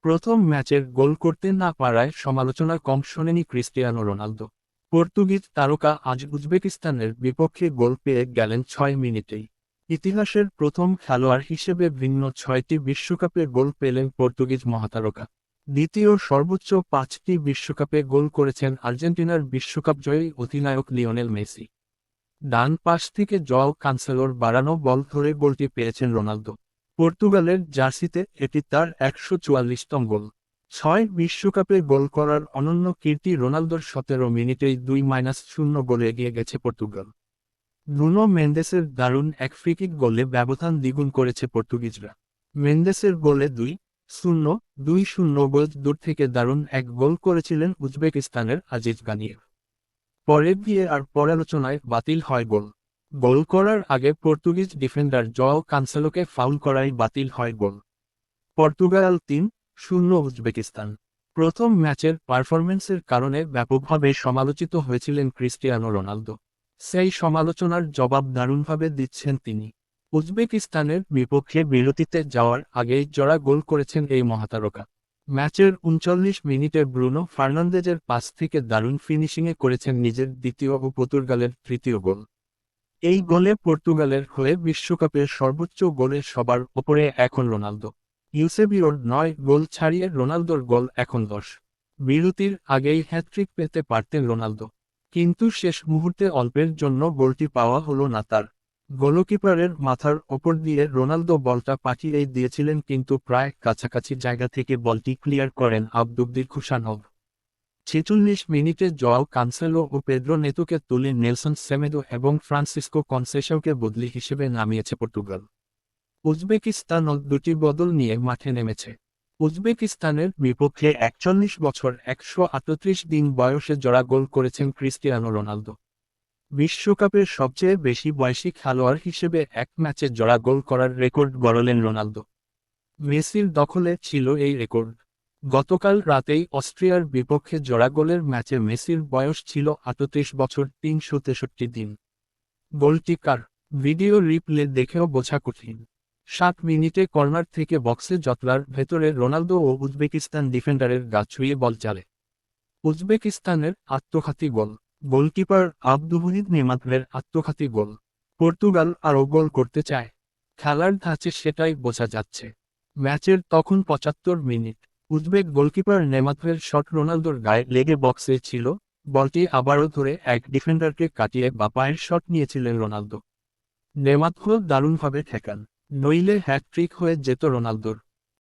প্রথম ম্যাচের গোল করতে না পারায় সমালোচনা কম শোনেনি ক্রিস্টিয়ানো রোনালদো। পর্তুগিজ তারকা আজ উজবেকিস্তানের বিপক্ষে গোল পেয়ে গেলেন 6 মিনিটেই। ইতিহাসের প্রথম খেলোয়াড় হিসেবে ভিন্ন 6টি বিশ্বকাপে গোল পেলেন পর্তুগিজ মহাতারকা। দ্বিতীয় সর্বোচ্চ 5টি বিশ্বকাপে গোল করেছেন আর্জেন্টিনার বিশ্বকাপজয়ী অধিনায়ক লিওনেল মেসি। ডান পাশ থেকে জোয়াও কানসেলোর বাড়ানো বল ধরে গোলটি পেয়েছেন রোনালদো। পর্তুগালের জার্সিতে এটি তার 144তম গোল। 6 বিশ্বকাপে গোল করার অনন্য কীর্তি রোনালদোর 17 মিনিটেই 2-0 গোলে এগিয়ে গেছে পর্তুগাল। ব্রুনো মেন্ডেসের দারুণ এক ফ্রিকিক গোলে ব্যবধান দ্বিগুণ করেছে পর্তুগিজরা। মেন্ডেসের গোলে 2-0 2-0 গোল দূর থেকে দারুণ এক গোল করেছিলেন উজবেকিস্তানের আজিজ গানিয়েভ। পরে ভিএআর পর্যালোচনায় বাতিল হয় গোল। গোল করার আগে পর্তুগিজ ডিফেন্ডার জোয়াও কানসেলোকে ফাউল করায় বাতিল হয় গোল। Portugal 3-0 Uzbekistan. প্রথম ম্যাচের পারফরম্যান্সের কারণে ব্যাপকভাবে সমালোচিত হয়েছিলেন ক্রিস্টিয়ানো রোনালদো। সেই সমালোচনার জবাব দারুণভাবে দিচ্ছেন তিনি। উজবেকিস্তানের বিপক্ষে বিরতিতে যাওয়ার আগেই জোড়া গোল করেছেন এই মহাতারকা। ম্যাচের 39 মিনিটে ব্রুনো ফার্নান্দেজের পাস থেকে দারুণ ফিনিশিংয়ে করেছেন নিজের দ্বিতীয় ও পর্তুগালের তৃতীয় গোল। এই গোলে পর্তুগালের হয়ে বিশ্বকাপের সর্বোচ্চ গোলে সবার ওপরে এখন রোনালদো। ইউসেবিওর 9 গোল ছাড়িয়ে রোনালদোর গোল এখন 10। বিরতির আগেই হ্যাটট্রিক পেতে পারতেন রোনালদো, কিন্তু শেষ মুহূর্তে অল্পের জন্য গোলটি পাওয়া হলো না তার। গোলকিপারের মাথার ওপর দিয়ে রোনালদো বলটা পাঠিয়ে দিয়েছিলেন, কিন্তু প্রায় কাছাকাছি জায়গা থেকে বলটি ক্লিয়ার করেন আবদুল্লাহ খুশানভ। 46 মিনিটে জোয়াও কানসেলো ও পেদ্রো নেতুকে তুলে নেলসন সেমেদো এবং ফ্রান্সিসকো কনসেসাওকে বদলি হিসেবে নামিয়েছে পর্তুগাল। উজবেকিস্তানও দুটি বদল নিয়ে মাঠে নেমেছে। উজবেকিস্তানের বিপক্ষে 41 বছর 138 দিন বয়সে জোড়া গোল করেছেন ক্রিস্টিয়ানো রোনালদো। বিশ্বকাপের সবচেয়ে বেশি বয়সী খেলোয়াড় হিসেবে এক ম্যাচে জোড়া গোল করার রেকর্ড গড়লেন রোনালদো। মেসির দখলে ছিল এই রেকর্ড। গতকাল রাতেই অস্ট্রিয়ার বিপক্ষে জোড়া গোলের ম্যাচে মেসির বয়স ছিল 38 বছর 363 দিন। গোলটি কার? ভিডিও রিপ্লে দেখেও বোঝা কঠিন। 7 মিনিটে কর্নার থেকে বক্সে জটলার ভেতরে রোনালদো ও উজবেকিস্তান ডিফেন্ডারের গা ছুঁয়ে বল চালে। উজবেকিস্তানের আত্মঘাতী গোল। গোলকিপার আবদুল্লাহ নেমাতের আত্মঘাতী গোল। পর্তুগাল আরও গোল করতে চায়। খেলার ধাঁচে সেটাই বোঝা যাচ্ছে। ম্যাচের তখন 75 মিনিট। উজবেক গোলকিপার নেমাতের শট রোনালদোর গায়ে লেগে বক্সে ছিল। বলটি আবারও ধরে এক ডিফেন্ডারকে কাটিয়ে বাঁ-পায়ের শট নিয়েছিলেন রোনালদো। নেমাত দারুণভাবে ঠেকান, নইলে হ্যাটট্রিক হয়ে যেত রোনালদোর।